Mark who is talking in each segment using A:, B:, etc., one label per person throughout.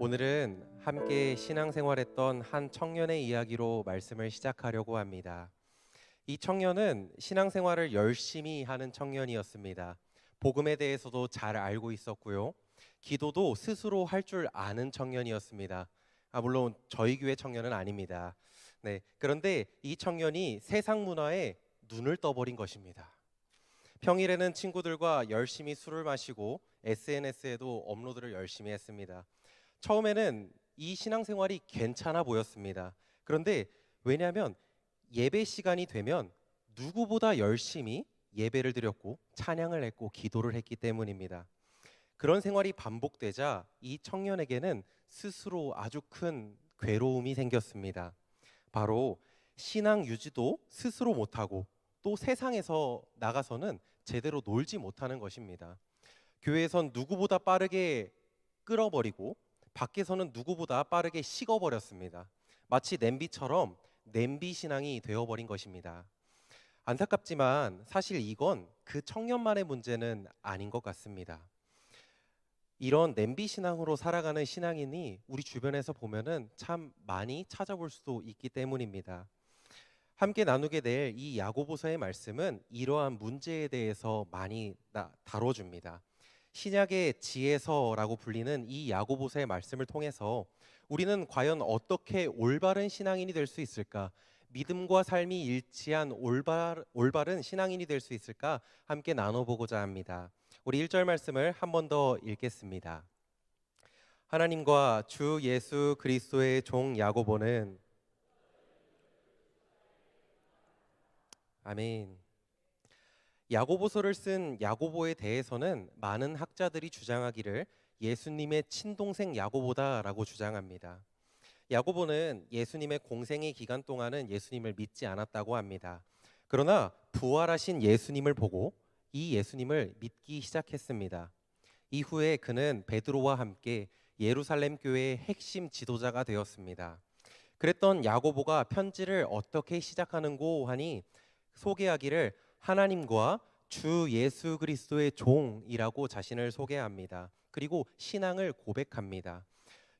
A: 오늘은 함께 신앙생활했던 한 청년의 이야기로 말씀을 시작하려고 합니다. 이 청년은 신앙생활을 열심히 하는 청년이었습니다. 복음에 대해서도 잘 알고 있었고요. 기도도 스스로 할 줄 아는 청년이었습니다. 물론 저희 교회 청년은 아닙니다. 네, 그런데 이 청년이 세상 문화에 눈을 떠버린 것입니다. 평일에는 친구들과 열심히 술을 마시고 SNS에도 업로드를 열심히 했습니다. 처음에는 이 신앙생활이 괜찮아 보였습니다. 그런데 왜냐하면 예배 시간이 되면 누구보다 열심히 예배를 드렸고 찬양을 했고 기도를 했기 때문입니다. 그런 생활이 반복되자 이 청년에게는 스스로 아주 큰 괴로움이 생겼습니다. 바로 신앙 유지도 스스로 못하고 또 세상에서 나가서는 제대로 놀지 못하는 것입니다. 교회에선 누구보다 빠르게 끌어버리고 밖에서는 누구보다 빠르게 식어버렸습니다. 마치 냄비처럼 냄비 신앙이 되어버린 것입니다. 안타깝지만 사실 이건 그 청년만의 문제는 아닌 것 같습니다. 이런 냄비 신앙으로 살아가는 신앙인이 우리 주변에서 보면은 참 많이 찾아볼 수도 있기 때문입니다. 함께 나누게 될 이 야고보서의 말씀은 이러한 문제에 대해서 많이 다뤄줍니다. 신약의 지혜서라고 불리는 이 야고보서의 말씀을 통해서 우리는 과연 어떻게 올바른 신앙인이 될 수 있을까? 믿음과 삶이 일치한 올바른 신앙인이 될 수 있을까? 함께 나눠보고자 합니다. 우리 1절 말씀을 한 번 더 읽겠습니다. 하나님과 주 예수 그리스도의 종 야고보는 아멘. 야고보서를 쓴 야고보에 대해서는 많은 학자들이 주장하기를 예수님의 친동생 야고보다라고 주장합니다. 야고보는 예수님의 공생의 기간 동안은 예수님을 믿지 않았다고 합니다. 그러나 부활하신 예수님을 보고 이 예수님을 믿기 시작했습니다. 이후에 그는 베드로와 함께 예루살렘 교회의 핵심 지도자가 되었습니다. 그랬던 야고보가 편지를 어떻게 시작하는고 하니 소개하기를 하나님과 주 예수 그리스도의 종이라고 자신을 소개합니다. 그리고 신앙을 고백합니다.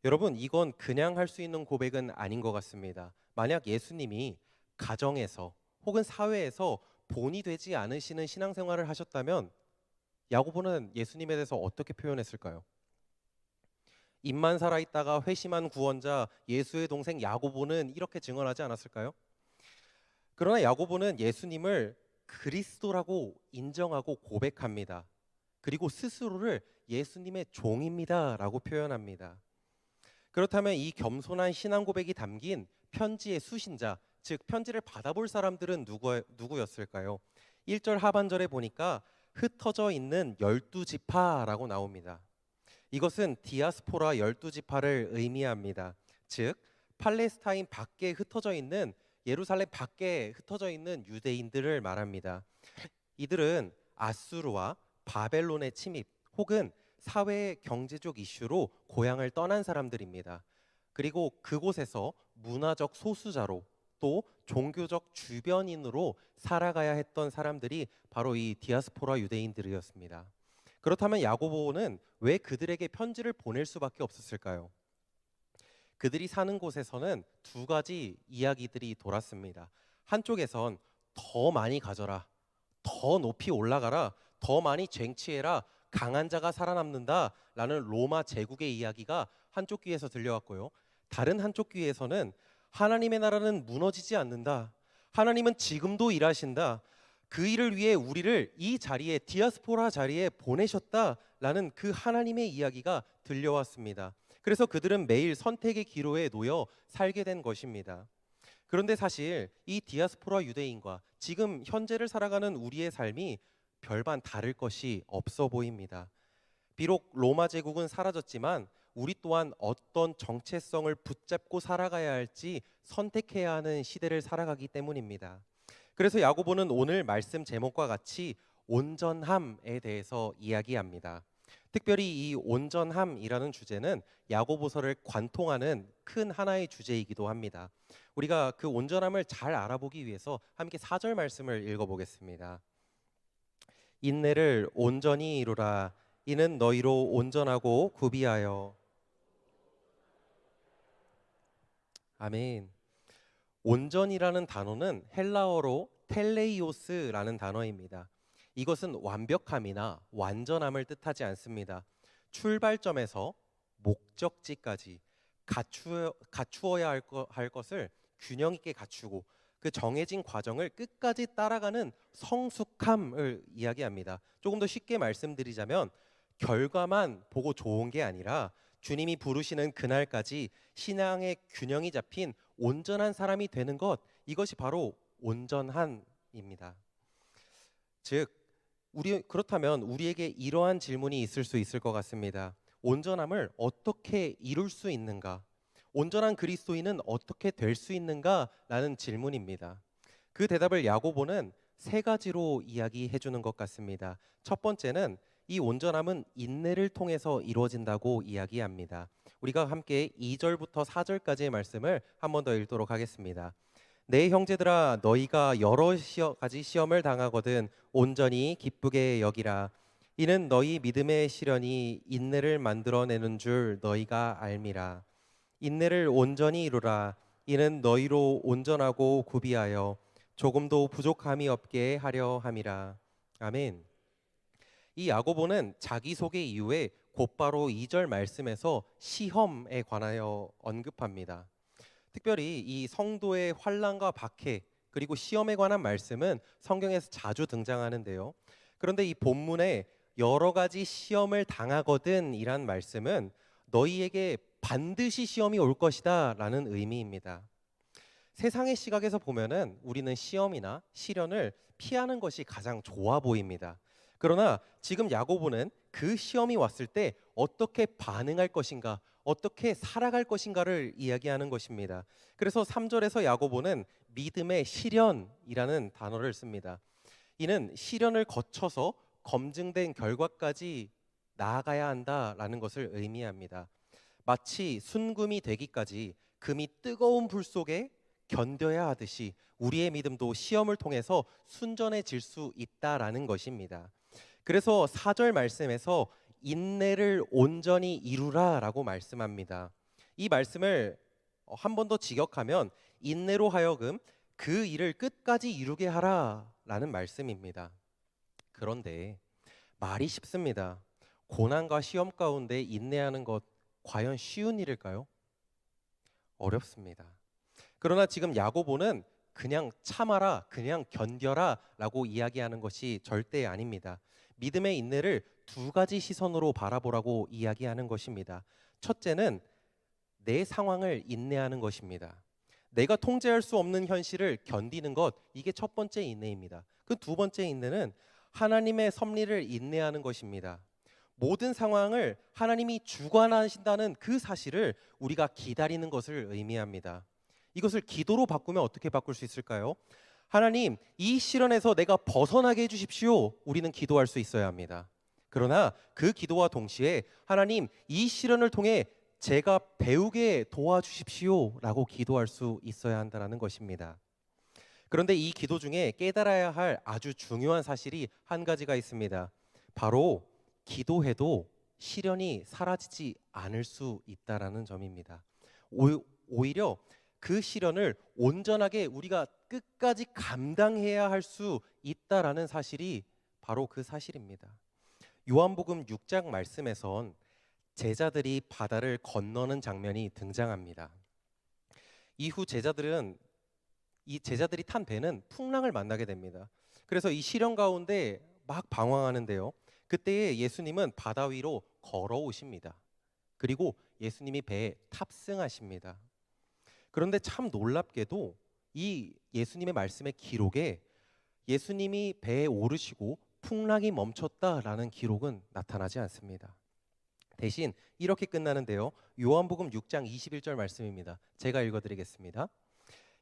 A: 여러분, 이건 그냥 할 수 있는 고백은 아닌 것 같습니다. 만약 예수님이 가정에서 혹은 사회에서 본이 되지 않으시는 신앙생활을 하셨다면 야고보는 예수님에 대해서 어떻게 표현했을까요? 입만 살아있다가 회심한 구원자 예수의 동생 야고보는 이렇게 증언하지 않았을까요? 그러나 야고보는 예수님을 그리스도라고 인정하고 고백합니다. 그리고 스스로를 예수님의 종입니다라고 표현합니다. 그렇다면 이 겸손한 신앙 고백이 담긴 편지의 수신자, 즉 편지를 받아볼 사람들은 누구였을까요? 1절 하반절에 보니까 흩어져 있는 12지파라고 나옵니다. 이것은 디아스포라 12지파를 의미합니다. 즉 팔레스타인 밖에 흩어져 있는 예루살렘 밖에 흩어져 있는 유대인들을 말합니다. 이들은 아수르와 바벨론의 침입 혹은 사회 경제적 이슈로 고향을 떠난 사람들입니다. 그리고 그곳에서 문화적 소수자로 또 종교적 주변인으로 살아가야 했던 사람들이 바로 이 디아스포라 유대인들이었습니다. 그렇다면 야고보는 왜 그들에게 편지를 보낼 수밖에 없었을까요? 그들이 사는 곳에서는 두 가지 이야기들이 돌았습니다. 한쪽에선 더 많이 가져라, 더 높이 올라가라, 더 많이 쟁취해라, 강한 자가 살아남는다 라는 로마 제국의 이야기가 한쪽 귀에서 들려왔고요. 다른 한쪽 귀에서는 하나님의 나라는 무너지지 않는다, 하나님은 지금도 일하신다, 그 일을 위해 우리를 이 자리에 디아스포라 자리에 보내셨다라는 그 하나님의 이야기가 들려왔습니다. 그래서 그들은 매일 선택의 기로에 놓여 살게 된 것입니다. 그런데 사실 이 디아스포라 유대인과 지금 현재를 살아가는 우리의 삶이 별반 다를 것이 없어 보입니다. 비록 로마 제국은 사라졌지만 우리 또한 어떤 정체성을 붙잡고 살아가야 할지 선택해야 하는 시대를 살아가기 때문입니다. 그래서 야고보는 오늘 말씀 제목과 같이 온전함에 대해서 이야기합니다. 특별히 이 온전함이라는 주제는 야고보서를 관통하는 큰 하나의 주제이기도 합니다. 우리가 그 온전함을 잘 알아보기 위해서 함께 4절 말씀을 읽어보겠습니다. 인내를 온전히 이루라. 이는 너희로 온전하고 구비하여 아멘. 온전이라는 단어는 헬라어로 텔레이오스라는 단어입니다. 이것은 완벽함이나 완전함을 뜻하지 않습니다. 출발점에서 목적지까지 갖추어야 할 것을 균형 있게 갖추고 그 정해진 과정을 끝까지 따라가는 성숙함을 이야기합니다. 조금 더 쉽게 말씀드리자면 결과만 보고 좋은 게 아니라 주님이 부르시는 그날까지 신앙의 균형이 잡힌 온전한 사람이 되는 것, 이것이 바로 온전함입니다. 즉 그렇다면 우리에게 이러한 질문이 있을 수 있을 것 같습니다. 온전함을 어떻게 이룰 수 있는가? 온전한 그리스도인은 어떻게 될 수 있는가? 라는 질문입니다. 그 대답을 야고보는 세 가지로 이야기해 주는 것 같습니다. 첫 번째는 이 온전함은 인내를 통해서 이루어진다고 이야기합니다. 우리가 함께 2절부터 4절까지의 말씀을 한 번 더 읽도록 하겠습니다. 내 형제들아, 너희가 여러 가지 시험을 당하거든 온전히 기쁘게 여기라. 이는 너희 믿음의 시련이 인내를 만들어내는 줄 너희가 알미라. 인내를 온전히 이루라. 이는 너희로 온전하고 구비하여 조금도 부족함이 없게 하려 함이라. 아멘. 이 야고보는 자기소개 이후에 곧바로 2절 말씀에서 시험에 관하여 언급합니다. 특별히 이 성도의 환난과 박해 그리고 시험에 관한 말씀은 성경에서 자주 등장하는데요. 그런데 이 본문에 여러 가지 시험을 당하거든 이란 말씀은 너희에게 반드시 시험이 올 것이다 라는 의미입니다. 세상의 시각에서 보면은 우리는 시험이나 시련을 피하는 것이 가장 좋아 보입니다. 그러나 지금 야고보는 그 시험이 왔을 때 어떻게 반응할 것인가, 어떻게 살아갈 것인가를 이야기하는 것입니다. 그래서 3절에서 야고보는 믿음의 시련이라는 단어를 씁니다. 이는 시련을 거쳐서 검증된 결과까지 나아가야 한다라는 것을 의미합니다. 마치 순금이 되기까지 금이 뜨거운 불 속에 견뎌야 하듯이 우리의 믿음도 시험을 통해서 순전해질 수 있다라는 것입니다. 그래서 4절 말씀에서 인내를 온전히 이루라라고 말씀합니다. 이 말씀을 한 번 더 직역하면 인내로 하여금 그 일을 끝까지 이루게 하라라는 말씀입니다. 그런데 말이 쉽습니다. 고난과 시험 가운데 인내하는 것 과연 쉬운 일일까요? 어렵습니다. 그러나 지금 야고보는 그냥 참아라, 그냥 견뎌라 라고 이야기하는 것이 절대 아닙니다. 믿음의 인내를 두 가지 시선으로 바라보라고 이야기하는 것입니다. 첫째는 내 상황을 인내하는 것입니다. 내가 통제할 수 없는 현실을 견디는 것, 이게 첫 번째 인내입니다. 그 두 번째 인내는 하나님의 섭리를 인내하는 것입니다. 모든 상황을 하나님이 주관하신다는 그 사실을 우리가 기다리는 것을 의미합니다. 이것을 기도로 바꾸면 어떻게 바꿀 수 있을까요? 하나님, 이 시련에서 내가 벗어나게 해주십시오. 우리는 기도할 수 있어야 합니다. 그러나 그 기도와 동시에 하나님, 이 시련을 통해 제가 배우게 도와주십시오 라고 기도할 수 있어야 한다는 것입니다. 그런데 이 기도 중에 깨달아야 할 아주 중요한 사실이 한 가지가 있습니다. 바로 기도해도 시련이 사라지지 않을 수 있다라는 점입니다. 오히려 그 시련을 온전하게 우리가 끝까지 감당해야 할 수 있다라는 사실이 바로 그 사실입니다. 요한복음 6장 말씀에선 제자들이 바다를 건너는 장면이 등장합니다. 이후 제자들이 탄 배는 풍랑을 만나게 됩니다. 그래서 이 시련 가운데 막 방황하는데요. 그때에 예수님은 바다 위로 걸어오십니다. 그리고 예수님이 배에 탑승하십니다. 그런데 참 놀랍게도 이 예수님의 말씀의 기록에 예수님이 배에 오르시고 풍랑이 멈췄다라는 기록은 나타나지 않습니다. 대신 이렇게 끝나는데요. 요한복음 6장 21절 말씀입니다. 제가 읽어드리겠습니다.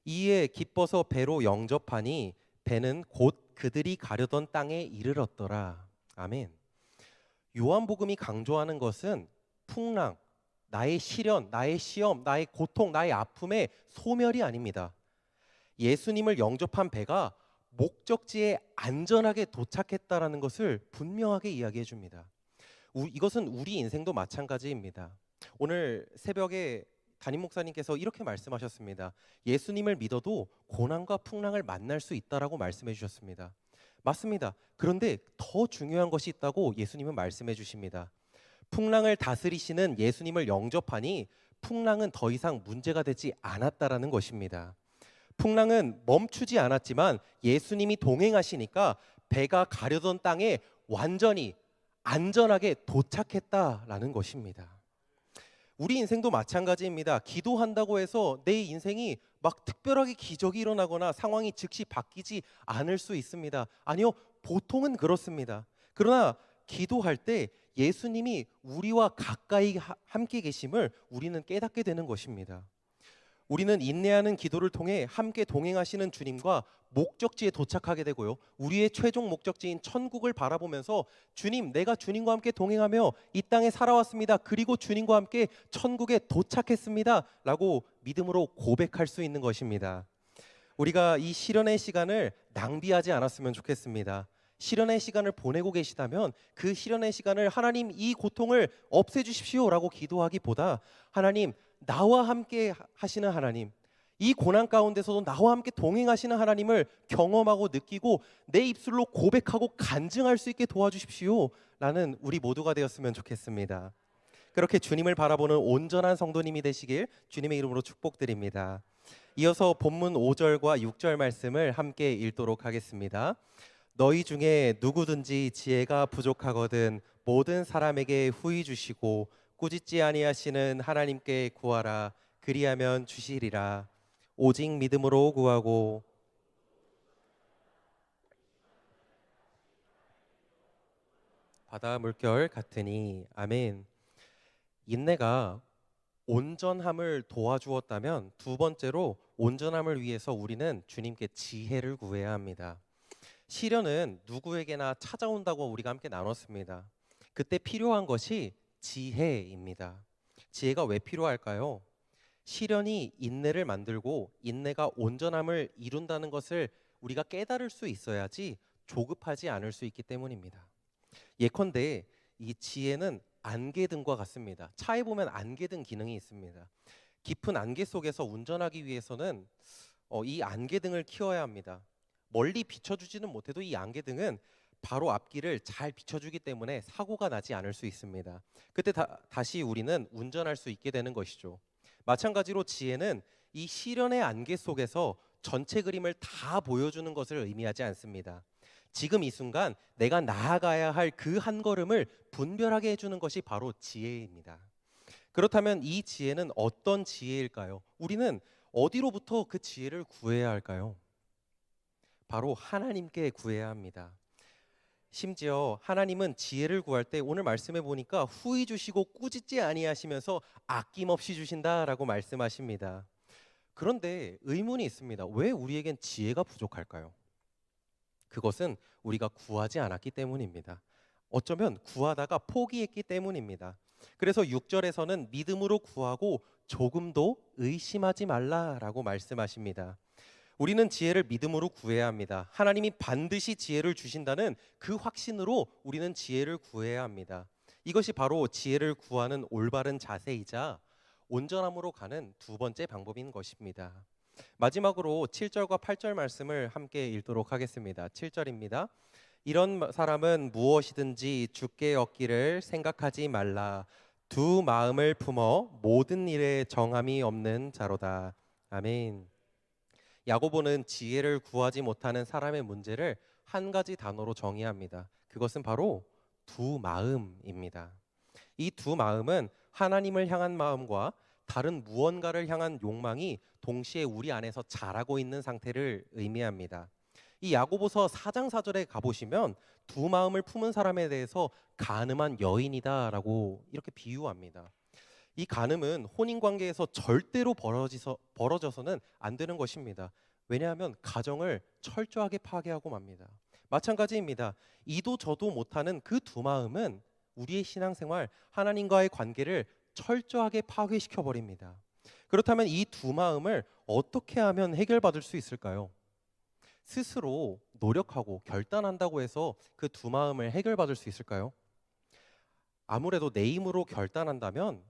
A: 이에 기뻐서 배로 영접하니 배는 곧 그들이 가려던 땅에 이르렀더라. 아멘. 요한복음이 강조하는 것은 풍랑, 나의 시련, 나의 시험, 나의 고통, 나의 아픔의 소멸이 아닙니다. 예수님을 영접한 배가 목적지에 안전하게 도착했다라는 것을 분명하게 이야기해 줍니다. 이것은 우리 인생도 마찬가지입니다. 오늘 새벽에 담임 목사님께서 이렇게 말씀하셨습니다. 예수님을 믿어도 고난과 풍랑을 만날 수 있다라고 말씀해 주셨습니다. 맞습니다. 그런데 더 중요한 것이 있다고 예수님은 말씀해 주십니다. 풍랑을 다스리시는 예수님을 영접하니 풍랑은 더 이상 문제가 되지 않았다라는 것입니다. 풍랑은 멈추지 않았지만 예수님이 동행하시니까 배가 가려던 땅에 완전히 안전하게 도착했다라는 것입니다. 우리 인생도 마찬가지입니다. 기도한다고 해서 내 인생이 막 특별하게 기적이 일어나거나 상황이 즉시 바뀌지 않을 수 있습니다. 아니요, 보통은 그렇습니다. 그러나 기도할 때 예수님이 우리와 가까이 함께 계심을 우리는 깨닫게 되는 것입니다. 우리는 인내하는 기도를 통해 함께 동행하시는 주님과 목적지에 도착하게 되고요. 우리의 최종 목적지인 천국을 바라보면서 주님, 내가 주님과 함께 동행하며 이 땅에 살아왔습니다. 그리고 주님과 함께 천국에 도착했습니다. 라고 믿음으로 고백할 수 있는 것입니다. 우리가 이 시련의 시간을 낭비하지 않았으면 좋겠습니다. 시련의 시간을 보내고 계시다면 그 시련의 시간을 하나님 이 고통을 없애주십시오 라고 기도하기보다 하나님 나와 함께 하시는 하나님, 이 고난 가운데서도 나와 함께 동행하시는 하나님을 경험하고 느끼고 내 입술로 고백하고 간증할 수 있게 도와주십시오 라는 우리 모두가 되었으면 좋겠습니다. 그렇게 주님을 바라보는 온전한 성도님이 되시길 주님의 이름으로 축복드립니다. 이어서 본문 5절과 6절 말씀을 함께 읽도록 하겠습니다. 너희 중에 누구든지 지혜가 부족하거든 모든 사람에게 후히 주시고 꾸짖지 아니하시는 하나님께 구하라. 그리하면 주시리라. 오직 믿음으로 구하고 바다 물결 같으니. 아멘. 인내가 온전함을 도와주었다면 두 번째로 온전함을 위해서 우리는 주님께 지혜를 구해야 합니다. 시련은 누구에게나 찾아온다고 우리가 함께 나눴습니다. 그때 필요한 것이 지혜입니다. 지혜가 왜 필요할까요? 시련이 인내를 만들고 인내가 온전함을 이룬다는 것을 우리가 깨달을 수 있어야지 조급하지 않을 수 있기 때문입니다. 예컨대 이 지혜는 안개등과 같습니다. 차에 보면 안개등 기능이 있습니다. 깊은 안개 속에서 운전하기 위해서는 이 안개등을 키워야 합니다. 멀리 비춰주지는 못해도 이 안개등은 바로 앞길을 잘 비춰주기 때문에 사고가 나지 않을 수 있습니다. 그때 다시 우리는 운전할 수 있게 되는 것이죠. 마찬가지로 지혜는 이 시련의 안개 속에서 전체 그림을 다 보여주는 것을 의미하지 않습니다. 지금 이 순간 내가 나아가야 할 그 한 걸음을 분별하게 해주는 것이 바로 지혜입니다. 그렇다면 이 지혜는 어떤 지혜일까요? 우리는 어디로부터 그 지혜를 구해야 할까요? 바로 하나님께 구해야 합니다. 심지어 하나님은 지혜를 구할 때 오늘 말씀해 보니까 후히 주시고 꾸짖지 아니하시면서 아낌없이 주신다라고 말씀하십니다. 그런데 의문이 있습니다. 왜 우리에겐 지혜가 부족할까요? 그것은 우리가 구하지 않았기 때문입니다. 어쩌면 구하다가 포기했기 때문입니다. 그래서 6절에서는 믿음으로 구하고 조금도 의심하지 말라라고 말씀하십니다. 우리는 지혜를 믿음으로 구해야 합니다. 하나님이 반드시 지혜를 주신다는 그 확신으로 우리는 지혜를 구해야 합니다. 이것이 바로 지혜를 구하는 올바른 자세이자 온전함으로 가는 두 번째 방법인 것입니다. 마지막으로 7절과 8절 말씀을 함께 읽도록 하겠습니다. 7절입니다. 이런 사람은 무엇이든지 주께 얻기를 생각하지 말라. 두 마음을 품어 모든 일에 정함이 없는 자로다. 아멘. 야고보는 지혜를 구하지 못하는 사람의 문제를 한 가지 단어로 정의합니다. 그것은 바로 두 마음입니다. 이 두 마음은 하나님을 향한 마음과 다른 무언가를 향한 욕망이 동시에 우리 안에서 자라고 있는 상태를 의미합니다. 이 야고보서 4장 4절에 가보시면 두 마음을 품은 사람에 대해서 간음한 여인이다라고 이렇게 비유합니다. 이 간음은 혼인관계에서 절대로 벌어져서는 안 되는 것입니다. 왜냐하면 가정을 철저하게 파괴하고 맙니다. 마찬가지입니다. 이도 저도 못하는 그 두 마음은 우리의 신앙생활, 하나님과의 관계를 철저하게 파괴시켜버립니다. 그렇다면 이 두 마음을 어떻게 하면 해결받을 수 있을까요? 스스로 노력하고 결단한다고 해서 그 두 마음을 해결받을 수 있을까요? 아무래도 내 힘으로 결단한다면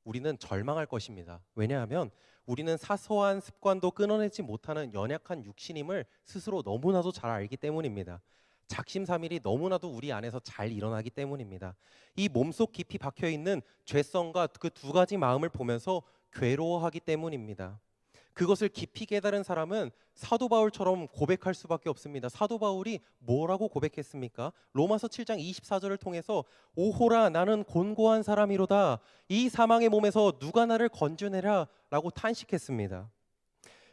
A: 우리는 절망할 것입니다. 왜냐하면 우리는 사소한 습관도 끊어내지 못하는 연약한 육신임을 스스로 너무나도 잘 알기 때문입니다. 작심삼일이 너무나도 우리 안에서 잘 일어나기 때문입니다. 이 몸속 깊이 박혀있는 죄성과 그 두 가지 마음을 보면서 괴로워하기 때문입니다. 그것을 깊이 깨달은 사람은 사도 바울처럼 고백할 수밖에 없습니다. 사도 바울이 뭐라고 고백했습니까? 로마서 7장 24절을 통해서 오호라 나는 곤고한 사람이로다. 이 사망의 몸에서 누가 나를 건져내라 라고 탄식했습니다.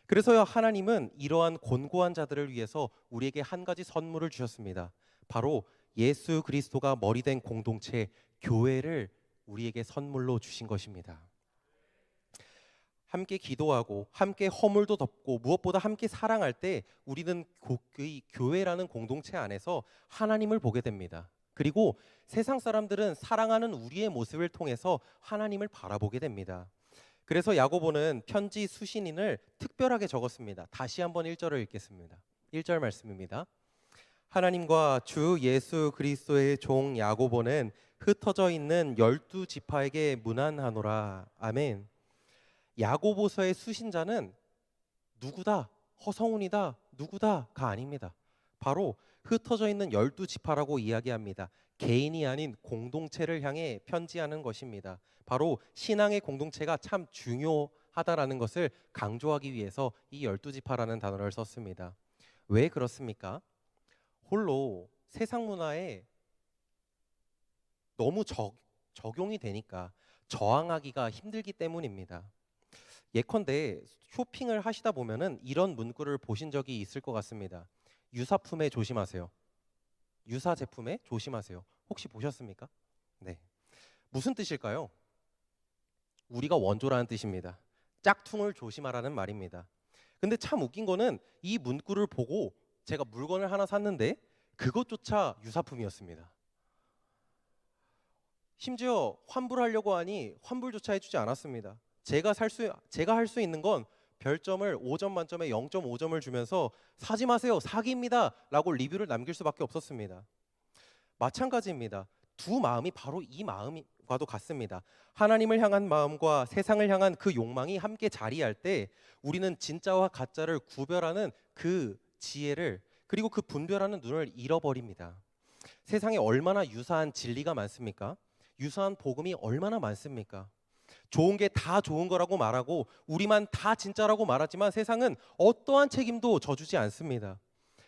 A: 그래서요, 하나님은 이러한 곤고한 자들을 위해서 우리에게 한 가지 선물을 주셨습니다. 바로 예수 그리스도가 머리된 공동체 교회를 우리에게 선물로 주신 것입니다. 함께 기도하고 함께 허물도 덮고 무엇보다 함께 사랑할 때 우리는 이 교회라는 공동체 안에서 하나님을 보게 됩니다. 그리고 세상 사람들은 사랑하는 우리의 모습을 통해서 하나님을 바라보게 됩니다. 그래서 야고보는 편지 수신인을 특별하게 적었습니다. 다시 한번 1절을 읽겠습니다. 1절 말씀입니다. 하나님과 주 예수 그리스도의 종 야고보는 흩어져 있는 12지파에게 문안하노라. 아멘. 야고보서의 수신자는 누구다, 허성훈이다, 누구다가 아닙니다. 바로 흩어져 있는 12지파라고 이야기합니다. 개인이 아닌 공동체를 향해 편지하는 것입니다. 바로 신앙의 공동체가 참 중요하다라는 것을 강조하기 위해서 이 12지파라는 단어를 썼습니다. 왜 그렇습니까? 홀로 세상 문화에 너무 적용이 되니까 저항하기가 힘들기 때문입니다. 예컨대 쇼핑을 하시다 보면은 이런 문구를 보신 적이 있을 것 같습니다. 유사품에 조심하세요. 유사 제품에 조심하세요. 혹시 보셨습니까? 네. 무슨 뜻일까요? 우리가 원조라는 뜻입니다. 짝퉁을 조심하라는 말입니다. 근데 참 웃긴 거는 이 문구를 보고 제가 물건을 하나 샀는데 그것조차 유사품이었습니다. 심지어 환불하려고 하니 환불조차 해주지 않았습니다. 제가 할 수 있는 건 별점을 5점 만점에 0.5점을 주면서 사지 마세요, 사기입니다 라고 리뷰를 남길 수밖에 없었습니다. 마찬가지입니다. 두 마음이 바로 이 마음과도 같습니다. 하나님을 향한 마음과 세상을 향한 그 욕망이 함께 자리할 때 우리는 진짜와 가짜를 구별하는 그 지혜를, 그리고 그 분별하는 눈을 잃어버립니다. 세상에 얼마나 유사한 진리가 많습니까? 유사한 복음이 얼마나 많습니까? 좋은 게 다 좋은 거라고 말하고 우리만 다 진짜라고 말하지만 세상은 어떠한 책임도 져주지 않습니다.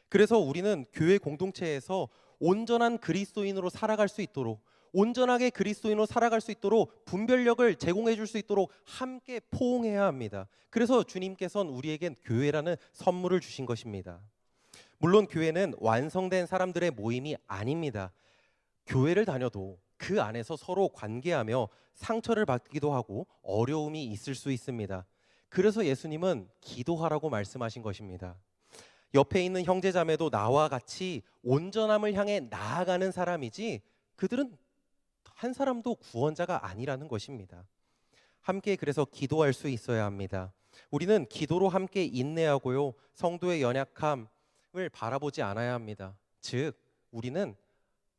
A: 그래서 우리는 교회 공동체에서 온전한 그리스도인으로 살아갈 수 있도록, 온전하게 그리스도인으로 살아갈 수 있도록 분별력을 제공해 줄 수 있도록 함께 포옹해야 합니다. 그래서 주님께서는 우리에겐 교회라는 선물을 주신 것입니다. 물론 교회는 완성된 사람들의 모임이 아닙니다. 교회를 다녀도 그 안에서 서로 관계하며 상처를 받기도 하고 어려움이 있을 수 있습니다. 그래서 예수님은 기도하라고 말씀하신 것입니다. 옆에 있는 형제자매도 나와 같이 온전함을 향해 나아가는 사람이지 그들은 한 사람도 구원자가 아니라는 것입니다. 함께 그래서 기도할 수 있어야 합니다. 우리는 기도로 함께 인내하고요, 성도의 연약함을 바라보지 않아야 합니다. 즉 우리는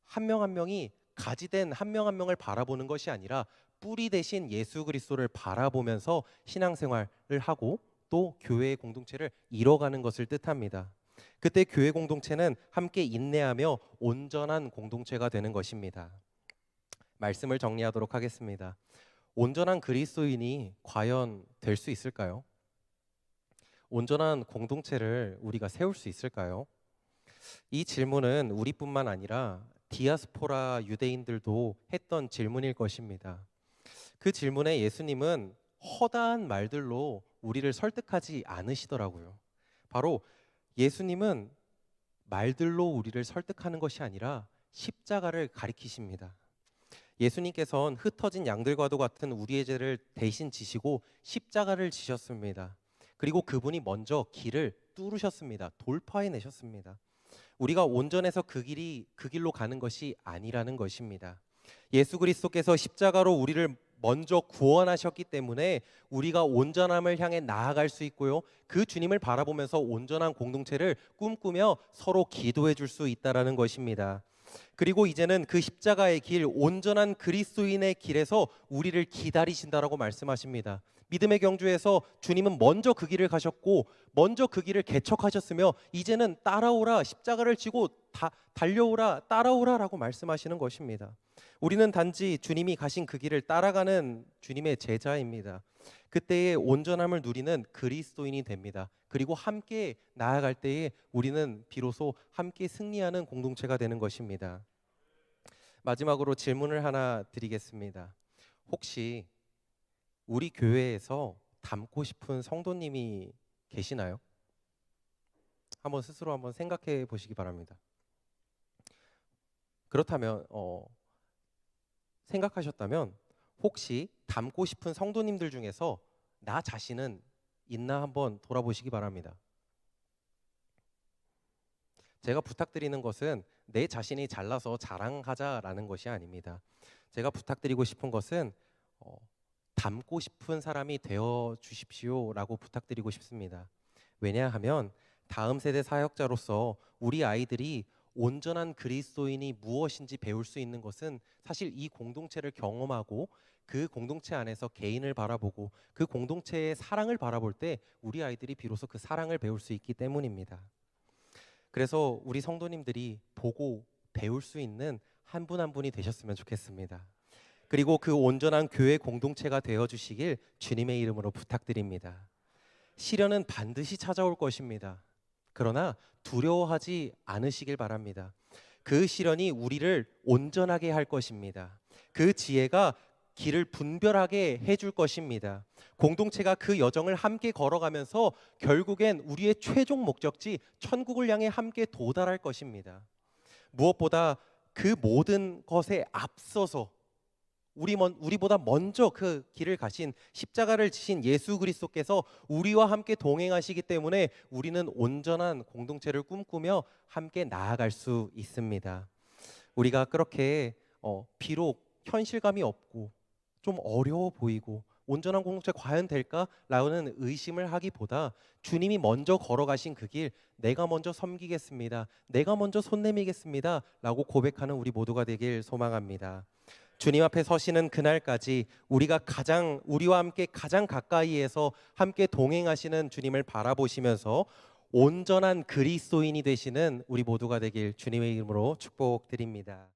A: 한 명 한 명이 가지된 한 명 한 명을 바라보는 것이 아니라 뿌리 대신 예수 그리스도를 바라보면서 신앙생활을 하고 또 교회의 공동체를 이뤄가는 것을 뜻합니다. 그때 교회 공동체는 함께 인내하며 온전한 공동체가 되는 것입니다. 말씀을 정리하도록 하겠습니다. 온전한 그리스도인이 과연 될 수 있을까요? 온전한 공동체를 우리가 세울 수 있을까요? 이 질문은 우리뿐만 아니라 디아스포라 유대인들도 했던 질문일 것입니다. 그 질문에 예수님은 허다한 말들로 우리를 설득하지 않으시더라고요. 바로 예수님은 말들로 우리를 설득하는 것이 아니라 십자가를 가리키십니다. 예수님께서는 흩어진 양들과도 같은 우리의 죄를 대신 지시고 십자가를 지셨습니다. 그리고 그분이 먼저 길을 뚫으셨습니다. 돌파해내셨습니다. 우리가 온전해서 그 길로 가는 것이 아니라는 것입니다. 예수 그리스도께서 십자가로 우리를 먼저 구원하셨기 때문에 우리가 온전함을 향해 나아갈 수 있고요, 그 주님을 바라보면서 온전한 공동체를 꿈꾸며 서로 기도해 줄 수 있다라는 것입니다. 그리고 이제는 그 십자가의 길, 온전한 그리스도인의 길에서 우리를 기다리신다라고 말씀하십니다. 믿음의 경주에서 주님은 먼저 그 길을 가셨고 먼저 그 길을 개척하셨으며 이제는 따라오라, 십자가를 지고 달려오라, 따라오라라고 말씀하시는 것입니다. 우리는 단지 주님이 가신 그 길을 따라가는 주님의 제자입니다. 그때의 온전함을 누리는 그리스도인이 됩니다. 그리고 함께 나아갈 때에 우리는 비로소 함께 승리하는 공동체가 되는 것입니다. 마지막으로 질문을 하나 드리겠습니다. 혹시 우리 교회에서 닮고 싶은 성도님이 계시나요? 한번 스스로 한번 생각해 보시기 바랍니다. 그렇다면 생각하셨다면 혹시 닮고 싶은 성도님들 중에서 나 자신은 있나 한번 돌아보시기 바랍니다. 제가 부탁드리는 것은 내 자신이 잘나서 자랑하자라는 것이 아닙니다. 제가 부탁드리고 싶은 것은 닮고 싶은 사람이 되어 주십시오라고 부탁드리고 싶습니다. 왜냐하면 다음 세대 사역자로서 우리 아이들이 온전한 그리스도인이 무엇인지 배울 수 있는 것은 사실 이 공동체를 경험하고 그 공동체 안에서 개인을 바라보고 그 공동체의 사랑을 바라볼 때 우리 아이들이 비로소 그 사랑을 배울 수 있기 때문입니다. 그래서 우리 성도님들이 보고 배울 수 있는 한 분 한 분이 되셨으면 좋겠습니다. 그리고 그 온전한 교회 공동체가 되어 주시길 주님의 이름으로 부탁드립니다. 시련은 반드시 찾아올 것입니다. 그러나 두려워하지 않으시길 바랍니다. 그 시련이 우리를 온전하게 할 것입니다. 그 지혜가 길을 분별하게 해줄 것입니다. 공동체가 그 여정을 함께 걸어가면서 결국엔 우리의 최종 목적지 천국을 향해 함께 도달할 것입니다. 무엇보다 그 모든 것에 앞서서 우리보다 먼저 그 길을 가신 십자가를 지신 예수 그리스도께서 우리와 함께 동행하시기 때문에 우리는 온전한 공동체를 꿈꾸며 함께 나아갈 수 있습니다. 우리가 그렇게 비록 현실감이 없고 좀 어려워 보이고 온전한 공동체 과연 될까라는 의심을 하기보다 주님이 먼저 걸어가신 그 길 내가 먼저 섬기겠습니다. 내가 먼저 손 내미겠습니다. 라고 고백하는 우리 모두가 되길 소망합니다. 주님 앞에 서시는 그날까지 우리와 함께 가장 가까이에서 함께 동행하시는 주님을 바라보시면서 온전한 그리스도인이 되시는 우리 모두가 되길 주님의 이름으로 축복드립니다.